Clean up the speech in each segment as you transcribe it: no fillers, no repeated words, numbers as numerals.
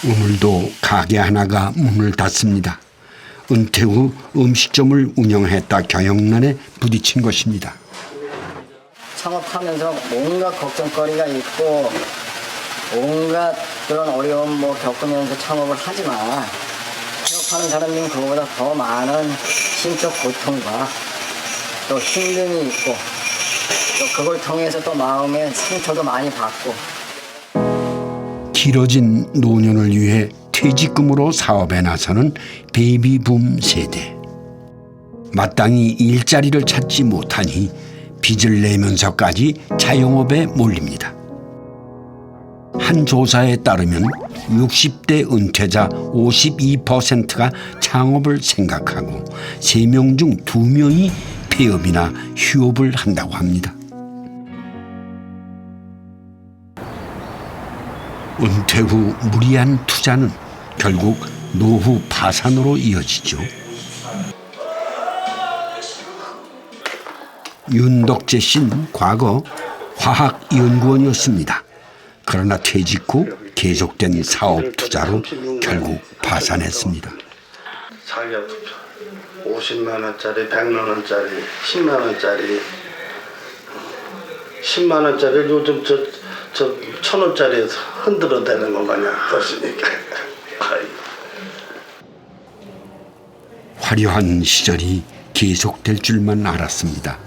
오늘도 가게 하나가 문을 닫습니다. 은퇴 후 음식점을 운영했다 경영난에 부딪힌 것입니다. 창업하면서 온갖 걱정거리가 있고 온갖 그런 어려움 겪으면서 창업을 하지만 창업하는 사람들은 그거보다 더 많은 심적 고통과 또 힘듦이 있고 또 그걸 통해서 또 마음의 상처도 많이 받고 길어진 노년을 위해 퇴직금으로 사업에 나서는 베이비붐 세대. 마땅히 일자리를 찾지 못하니 빚을 내면서까지 자영업에 몰립니다. 한 조사에 따르면 60대 은퇴자 52%가 창업을 생각하고 3명 중 2명이 폐업이나 휴업을 한다고 합니다. 은퇴 후 무리한 투자는 결국 노후 파산으로 이어지죠. 윤덕재 씨는 과거 화학연구원이었습니다. 그러나 퇴직 후 계속된 사업 투자로 결국 파산했습니다. 자기가 50만 원짜리, 100만 원짜리, 10만 원짜리, 10만 원짜리 요즘 저 1,000원짜리 흔들어 대는 거 마냥 썼으니까. 화려한 시절이 계속될 줄만 알았습니다.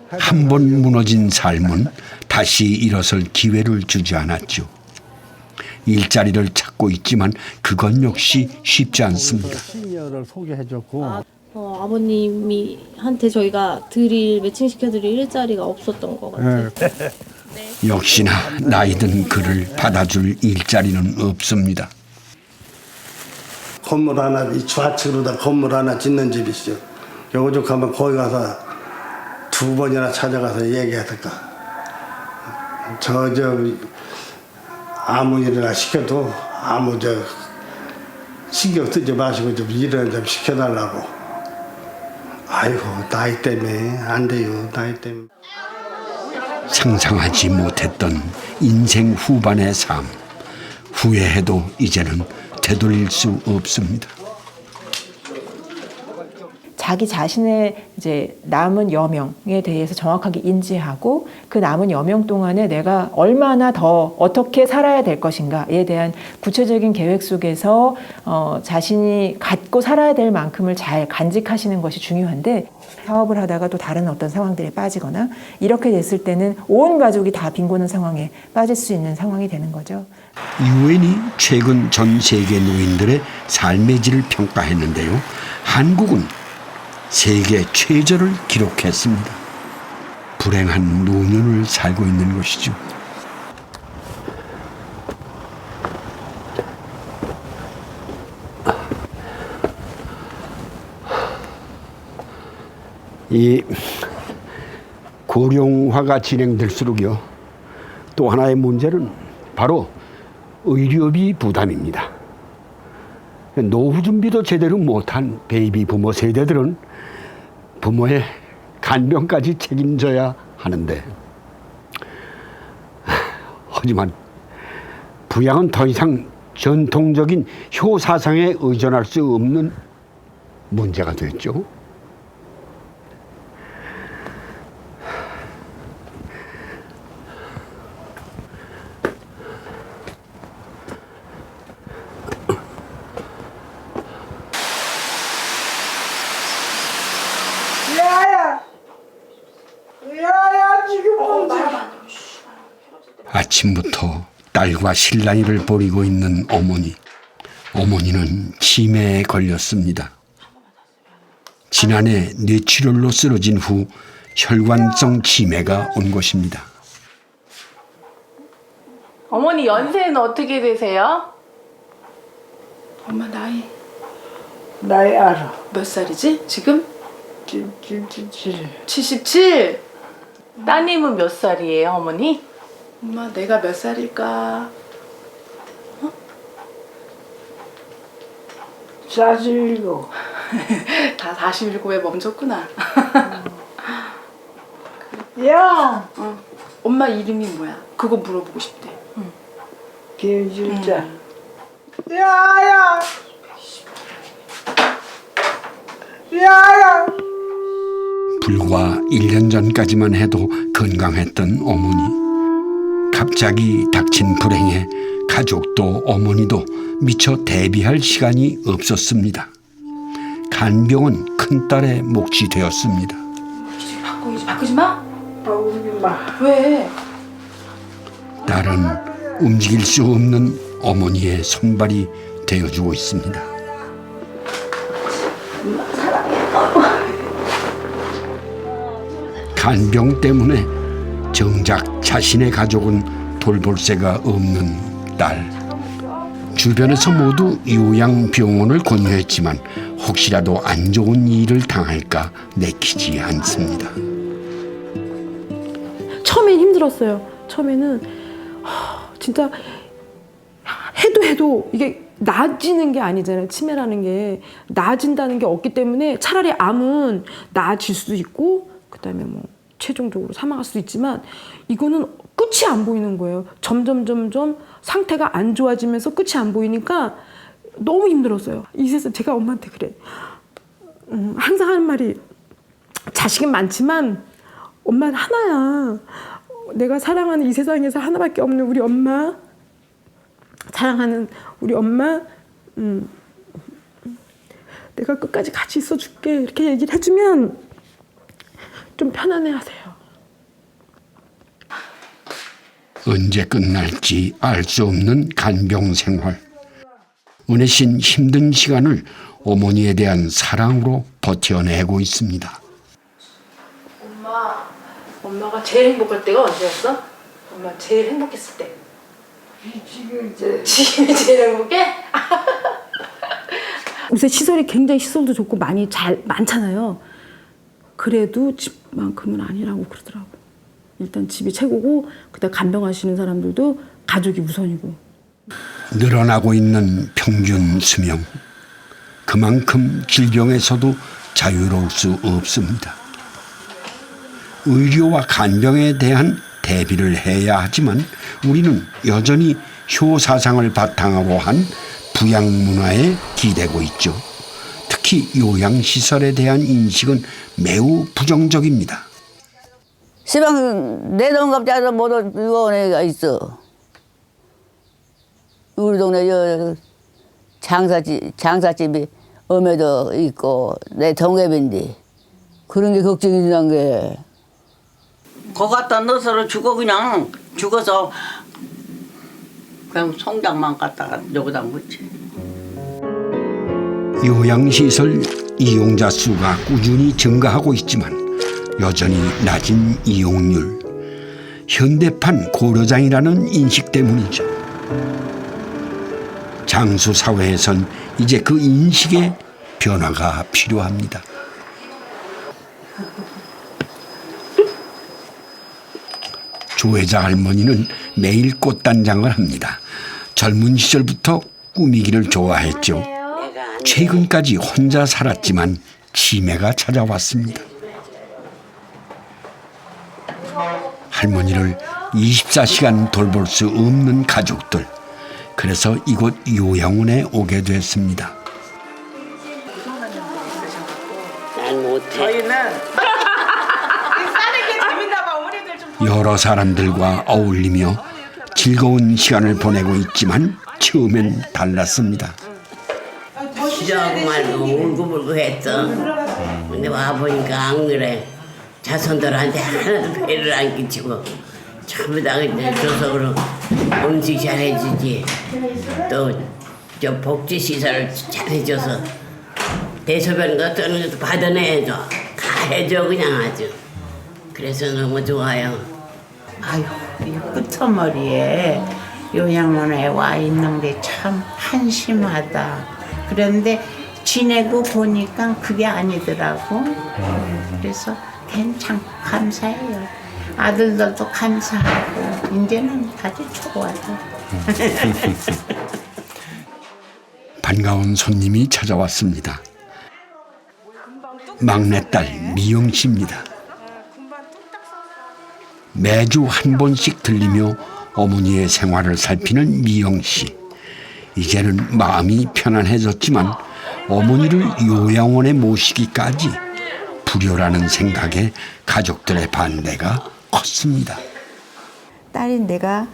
한 번 무너진 삶은 다시 일어설 기회를 주지 않았죠. 일자리를 찾고 있지만 그건 역시 쉽지 않습니다. 시니어를 소개해줬고 아버님이 한테 저희가 매칭시켜드릴 일자리가 없었던 것 같아요. 역시나 나이든 그를 받아줄 일자리는 없습니다. 건물 하나, 이 좌측으로다 건물 하나 짓는 집이 있어요. 오죽하면 거기 가서 2번이나 찾아가서 얘기하든가. 아무 일이나 시켜도 신경 쓰지 마시고 좀 일을 좀 시켜달라고. 아이고, 나이 때문에 안 돼요, 나이 때문에. 상상하지 못했던 인생 후반의 삶. 후회해도 이제는 되돌릴 수 없습니다. 자기 자신의 이제 남은 여명에 대해서 정확하게 인지하고 그 남은 여명 동안에 내가 얼마나 더 어떻게 살아야 될 것인가에 대한 구체적인 계획 속에서 자신이 갖고 살아야 될 만큼을 잘 간직하시는 것이 중요한데 사업을 하다가 또 다른 어떤 상황들에 빠지거나 이렇게 됐을 때는 온 가족이 다 빈곤한 상황에 빠질 수 있는 상황이 되는 거죠. 유엔이 최근 전 세계 노인들의 삶의 질을 평가했는데요. 한국은 세계 최저를 기록했습니다. 불행한 노년을 살고 있는 것이죠. 이 고령화가 진행될수록요, 또 하나의 문제는 바로 의료비 부담입니다. 노후 준비도 제대로 못한 베이비 부모 세대들은 부모의 간병까지 책임져야 하는데, 하지만 부양은 더 이상 전통적인 효사상에 의존할 수 없는 문제가 됐죠. 아침부터 딸과 실랑이를 벌이고 있는 어머니. 어머니는 치매에 걸렸습니다. 지난해 뇌출혈로 쓰러진 후 혈관성 치매가 온 것입니다. 어머니 연세는 어떻게 되세요? 엄마 나이 알아. 몇 살이지 지금? 77. 따님은 몇 살이에요, 어머니? 엄마 내가 몇 살일까? 47. 다 47에 멈췄구나. 야! 엄마 이름이 뭐야? 그거 물어보고 싶대. 김실자. 야야. 야야. 불과 1년 전까지만 해도 건강했던 어머니. 갑자기 닥친 불행에 가족도 어머니도 미처 대비할 시간이 없었습니다. 간병은 큰딸의 몫이 되었습니다. 바꾸지 마. 바꾸지 마. 왜? 딸은 움직일 수 없는 어머니의 손발이 되어주고 있습니다. 간병 때문에 정작 자신의 가족은 돌볼 새가 없는 딸. 주변에서 모두 요양병원을 권유했지만 혹시라도 안 좋은 일을 당할까 내키지 않습니다. 처음엔 힘들었어요. 처음에는 진짜 해도 이게 나아지는 게 아니잖아요. 치매라는 게 나아진다는 게 없기 때문에 차라리 암은 나아질 수도 있고 그다음에 뭐 최종적으로 사망할 수도 있지만 이거는 끝이 안 보이는 거예요. 점점 상태가 안 좋아지면서 끝이 안 보이니까 너무 힘들었어요. 이 세상 제가 엄마한테 그래. 항상 하는 말이 자식은 많지만 엄마는 하나야. 내가 사랑하는 이 세상에서 하나밖에 없는 우리 엄마. 사랑하는 우리 엄마. 내가 끝까지 같이 있어줄게. 이렇게 얘기를 해주면 좀 편안해하세요. 언제 끝날지 알 수 없는 간병 생활. 은혜 씨는 힘든 시간을 어머니에 대한 사랑으로 버텨내고 있습니다. 엄마가 제일 행복할 때가 언제였어? 엄마 제일 행복했을 때. 지금이 제일 행복해? 요새 시설이 굉장히 시설도 좋고 많잖아요. 그래도 집만큼은 아니라고 그러더라고. 일단 집이 최고고 그다음 간병하시는 사람들도 가족이 우선이고. 늘어나고 있는 평균 수명. 그만큼 질병에서도 자유로울 수 없습니다. 의료와 간병에 대한 대비를 해야 하지만 우리는 여전히 효사상을 바탕으로 한 부양 문화에 기대고 있죠. 특히 요양시설에 대한 인식은 매우 부정적입니다. 시방 내 동갑자도 모두 유원회가 있어. 우리 동네 장사집이 엄에도 있고 내 동갑인데 그런 게 걱정이 난 게. 거 갖다 넣어서 죽어서 그냥 송장만 갖다가 여기다 묻지. 요양시설 이용자 수가 꾸준히 증가하고 있지만 여전히 낮은 이용률. 현대판 고려장이라는 인식 때문이죠. 장수사회에선 이제 그 인식에 변화가 필요합니다. 조혜자 할머니는 매일 꽃단장을 합니다. 젊은 시절부터 꾸미기를 좋아했죠. 최근까지 혼자 살았지만 치매가 찾아왔습니다. 할머니를 24시간 돌볼 수 없는 가족들. 그래서 이곳 요양원에 오게 됐습니다. 난 못해. 여러 사람들과 어울리며 즐거운 시간을 보내고 있지만 처음엔 달랐습니다. 정말 울고불고 했어. 근데 와보니까 안 그래. 자손들한테 하나도 배를 안 끼치고 전부 다 그냥 줘서 그럼 음식 잘해주지. 또 저 복지시설 잘해줘서 대소변 같은 것도 받아내줘. 다 해줘 그냥 아주. 그래서 너무 좋아요. 아유, 이 끝머리에 요양원에 와 있는 게 참 한심하다. 그런데 지내고 보니까 그게 아니더라고. 그래서 괜찮고 감사해요. 아들들도 감사하고 이제는 아주 좋아요. 반가운 손님이 찾아왔습니다. 막내딸 미영 씨입니다. 매주 한 번씩 들리며 어머니의 생활을 살피는 미영 씨. 이제는 마음이 편안해졌지만 어머니를 요양원에 모시기까지 불효라는 생각에 가족들의 반대가 컸습니다. 딸인 내가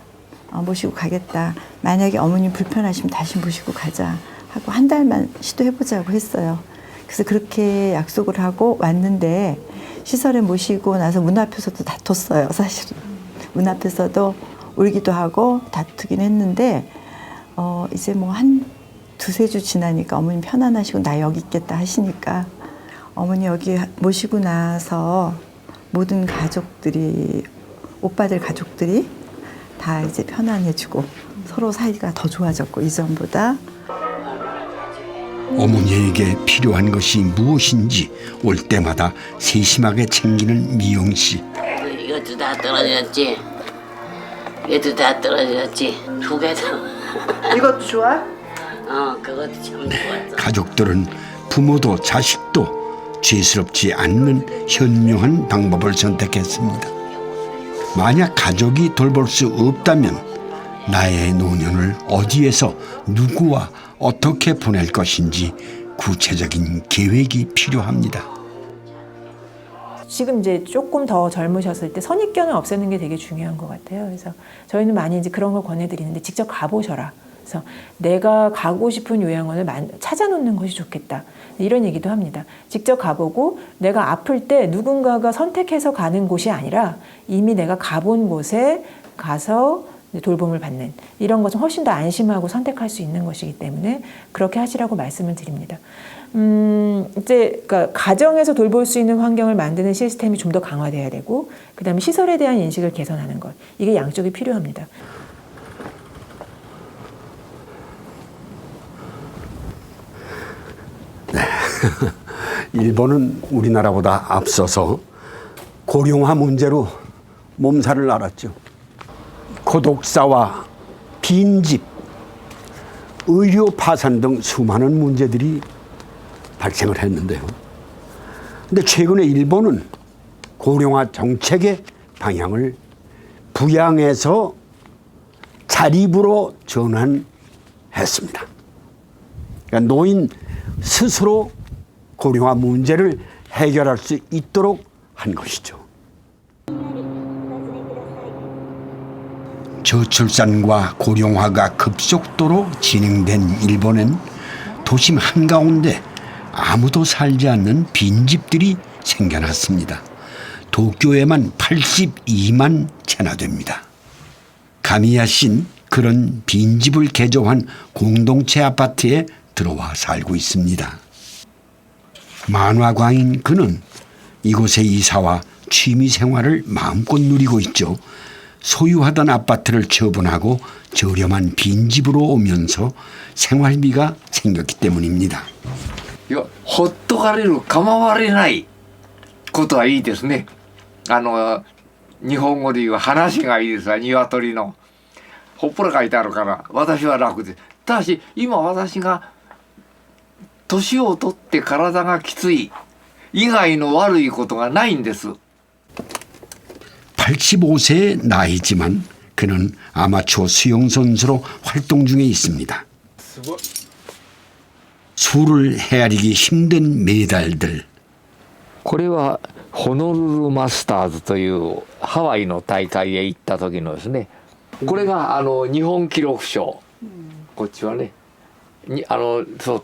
모시고 가겠다. 만약에 어머님 불편하시면 다시 모시고 가자 하고 한 달만 시도해보자고 했어요. 그래서 그렇게 약속을 하고 왔는데 시설에 모시고 나서 문 앞에서도 다퉜어요. 사실은 문 앞에서도 울기도 하고 다투긴 했는데 이제 뭐 한 두세 주 지나니까 어머님 편안하시고 나 여기 있겠다 하시니까 어머니 여기 모시고 나서 모든 가족들이 오빠들 가족들이 다 이제 편안해지고 서로 사이가 더 좋아졌고 이전보다. 어머니에게 필요한 것이 무엇인지 올 때마다 세심하게 챙기는 미영 씨. 이것도 다 떨어졌지. 이것도 다 떨어졌지. 두 개도. 이것도 좋아? 그것도 참 좋았어. 가족들은 부모도 자식도 죄스럽지 않는 현명한 방법을 선택했습니다. 만약 가족이 돌볼 수 없다면 나의 노년을 어디에서 누구와 어떻게 보낼 것인지 구체적인 계획이 필요합니다. 지금 이제 조금 더 젊으셨을 때 선입견을 없애는 게 되게 중요한 것 같아요. 그래서 저희는 많이 이제 그런 걸 권해드리는데 직접 가보셔라. 그래서 내가 가고 싶은 요양원을 찾아놓는 것이 좋겠다. 이런 얘기도 합니다. 직접 가보고 내가 아플 때 누군가가 선택해서 가는 곳이 아니라 이미 내가 가본 곳에 가서 돌봄을 받는 이런 것은 훨씬 더 안심하고 선택할 수 있는 것이기 때문에 그렇게 하시라고 말씀을 드립니다. 이제 그러니까 가정에서 돌볼 수 있는 환경을 만드는 시스템이 좀 더 강화돼야 되고 그다음에 시설에 대한 인식을 개선하는 것 이게 양쪽이 필요합니다. 일본은 우리나라보다 앞서서 고령화 문제로 몸살을 앓았죠. 고독사와 빈집, 의료 파산 등 수많은 문제들이 발생을 했는데요. 근데 최근에 일본은 고령화 정책의 방향을 부양에서 자립으로 전환했습니다. 그러니까 노인 스스로 고령화 문제를 해결할 수 있도록 한 것이죠. 저출산과 고령화가 급속도로 진행된 일본엔 도심 한가운데 아무도 살지 않는 빈집들이 생겨났습니다. 도쿄에만 82만 채나 됩니다. 가미야 씨는 그런 빈집을 개조한 공동체 아파트에 들어와 살고 있습니다. 만화가인 그는 이곳에 이사와 취미 생활을 마음껏 누리고 있죠. 소유하던 아파트를 처분하고 저렴한 빈집으로 오면서 생활비가 생겼기 때문입니다. ほっとかれる構われないことはいいですね。日本語で言う話がいいですわ。鶏のほっぽら書いてあるから私は楽です。ただし今私が年を取って体がきつい以外の悪いことがないんです。 85세의 나이지만 그는 아마추어 수영 선수로 활동 중에 있습니다. 술을 헤아리기 힘든 메달들. これはホノルルマスターズというハワイの大会へ行った時のですね。これが日本記録賞。こっちはね。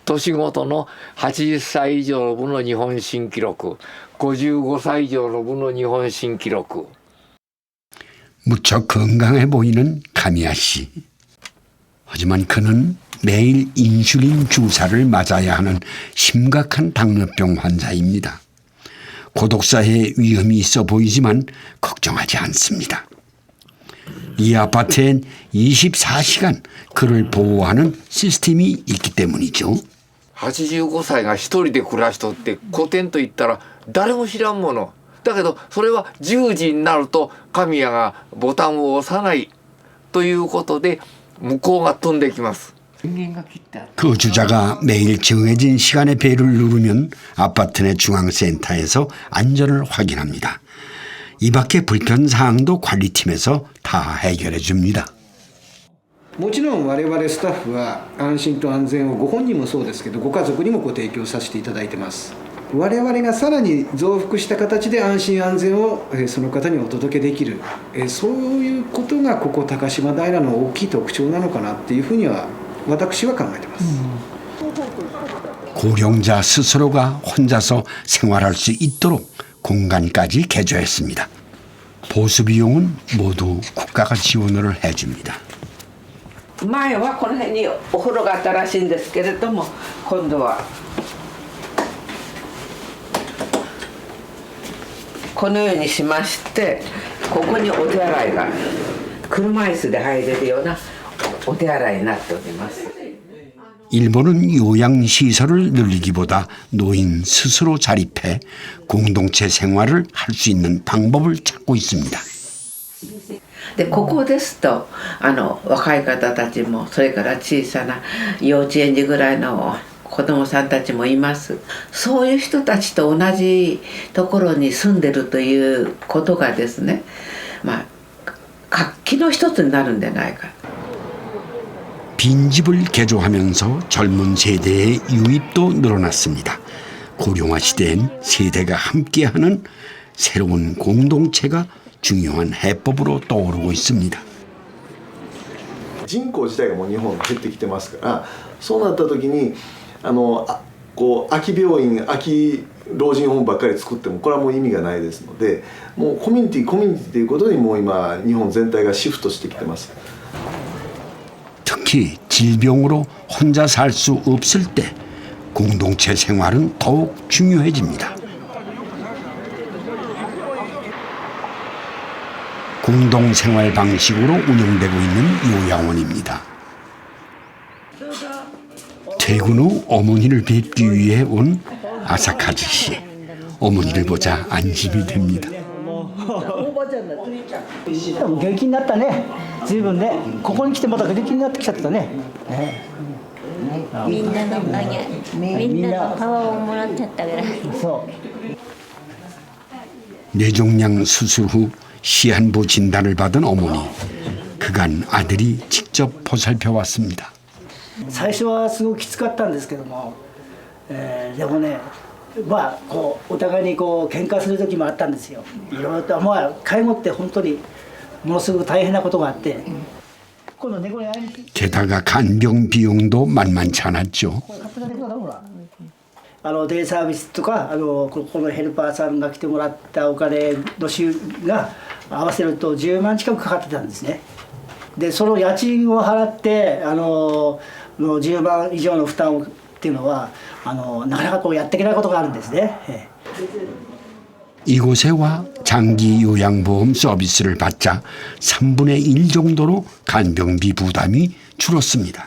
年ごとの80歳以上の部の日本新記録、55歳以上の部の日本新記録。 무척 건강해 보이는 가미야 씨. 하지만 그는 매일 인슐린 주사를 맞아야 하는 심각한 당뇨병 환자입니다. 고독사의 위험이 있어 보이지만 걱정하지 않습니다. 이 아파트엔 24시간 그를 보호하는 시스템이 있기 때문이죠. 85歳が一人で暮らしとって古典と言ったら誰も知らんもの。だけどそれは10時になると神谷がボタンを押さないということで向こうが飛んできます。 거주자가 매일 정해진 시간에 벨을 누르면 아파트 내 중앙센터에서 안전을 확인합니다. 이 밖에 불편사항도 관리팀에서 다 해결해 줍니다. もちろん我々スタッフは安心と安全をご本人もそうですけどご家族にもご提供させていただいてます。我々がさらに増幅した形で安心安全をその方にお届けできる、そういうことがここ高島平の大きい特徴なのかなっていうふうには私は考えてます。 고령자 스스로가 혼자서 생활할 수 있도록 공간까지 개조했습니다. 보수 비용은 모두 국가가 지원을 해줍니다. 前はこの辺にお風呂があったらしいんですけれども、今度はこのようにしまして、ここにお手洗いが車椅子で入れるようなお手洗いになっております。 일본은 요양시설을 늘리기보다 노인 스스로 자립해 공동체 생활을 할 수 있는 방법을 찾고 있습니다. でここですと若い方たちもそれから小さな幼稚園児ぐらいの子どもさんたちもいます。そういう人たちと同じところに住んでるということがですね、活気の一つになるんじゃないか。 빈집을 개조하면서 젊은 세대의 유입도 늘어났습니다. 고령화 시대엔 세대가 함께하는 새로운 공동체가 중요한 해법으로 떠오르고 있습니다. 人口自体がもう日本減ってきてますから、そうなった時にこう空き病院、空き老人ホームばっかり作ってもこれはもう意味がないですので、もうコミュニティということにもう今日本全体がシフトしてきてます。 특히 질병으로 혼자 살 수 없을 때 공동체 생활은 더욱 중요해집니다. 공동생활 방식으로 운영되고 있는 요양원입니다. 퇴근 후 어머니를 뵙기 위해 온 아사카즈 씨. 어머니를 보자 안심이 됩니다. 元気になったね。随分ね。ここに来てまた元気になってきちゃったね。みんなのおかげ。みんなのパワーをもらっちゃったから。そう。 뇌종양 수술 후 시한부 진단을 받은 어머니. 그간 아들이 직접 보살펴 왔습니다. 最初はすごくきつかったんですけども、でもね、こうお互いにこう喧嘩する時もあったんですよ。いろいろと介護って本当にものすごく大変なことがあって。 게다가 간병 비용도 만만치 않았죠. デイサービスとかこのヘルパーさんが来てもらったお金の収が合わせると10万近くかかってたんですね。でその家賃を払って10万以上の負担っていうのはなかなかこうやっていけないことがあるんですね。 이곳에 와 장기 요양보험 서비스를 받자 3분의 1 정도로 간병비 부담이 줄었습니다.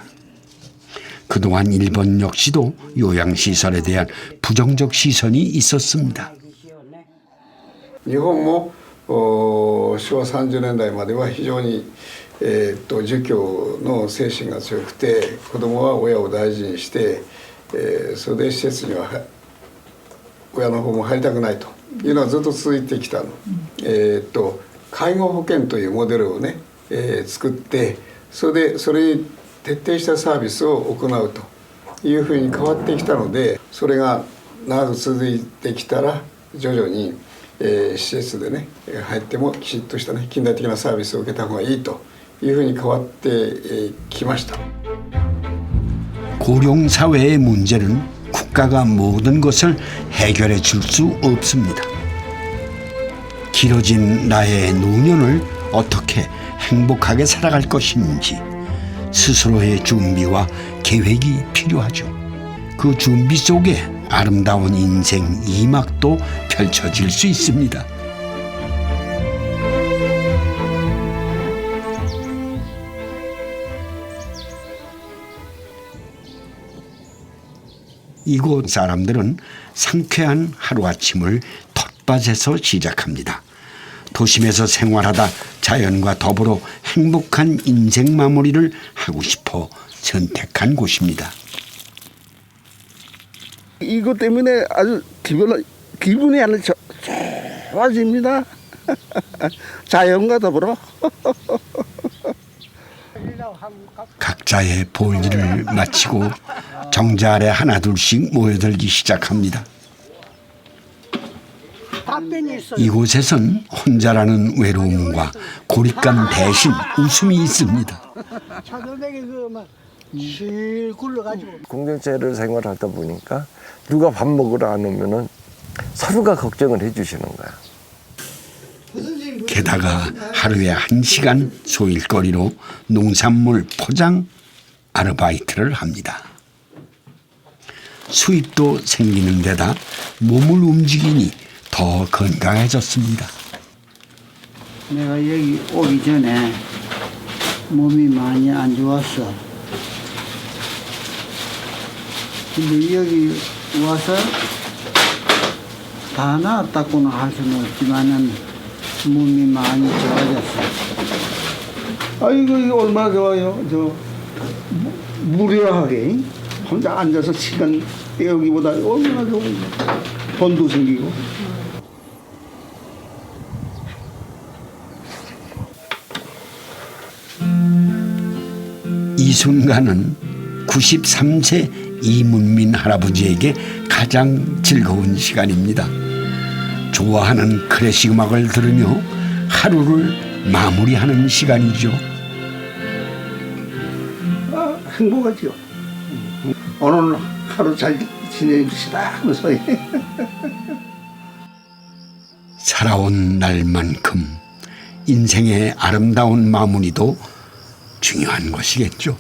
그동안 일본 역시도 요양시설에 대한 부정적 시선이 있었습니다. 日本も昭和30年代までは非常に儒教の精神が強くて子供は親を大事にして、それで施設には親の方も入りたくないというのはずっと続いてきたの。介護保険というモデルをね、作ってそれに徹底したサービスを行うというふうに変わってきたので、それが長く続いてきたら徐々に、施設でね入ってもきちっとしたね近代的なサービスを受けた方がいいというふうに変わってきました。 고령 사회의 문제는 국가가 모든 것을 해결해 줄 수 없습니다. 길어진 나의 노년을 어떻게 행복하게 살아갈 것인지 스스로의 준비와 계획이 필요하죠. 그 준비 속에 아름다운 인생 2막도 펼쳐질 수 있습니다. 이곳 사람들은 상쾌한 하루아침을 텃밭에서 시작합니다. 도심에서 생활하다 자연과 더불어 행복한 인생 마무리를 하고 싶어 선택한 곳입니다. 이것 때문에 아주 기분이 아주 좋아집니다. 자연과 더불어 각자의 볼일을 마치고 정자 아래 하나둘씩 모여들기 시작합니다. 이곳에선 혼자라는 외로움과 고립감 대신 웃음이 있습니다. 공동체를 생활하다 보니까 누가 밥 먹으러 안 오면은 서로가 걱정을 해주시는 거야. 게다가 하루에 1시간 소일거리로 농산물 포장 아르바이트를 합니다. 수입도 생기는 데다 몸을 움직이니 더 건강해졌습니다. 내가 여기 오기 전에 몸이 많이 안 좋았어. 근데 여기 와서 다 나았다고는 할 수는 없지만은 몸이 많이 좋아졌어. 아이고 이거 얼마나 좋아요. 저 무료하게 혼자 앉아서 시간 때우기보다 얼마나 좋은 돈도 생기고. 이 순간은 93세 이문민 할아버지에게 가장 즐거운 시간입니다. 좋아하는 클래식 음악을 들으며 하루를 마무리하는 시간이죠. 행복하죠. 오늘 하루 잘 지내봅시다 하면서 살아온 날만큼 인생의 아름다운 마무리도 중요한 것이겠죠.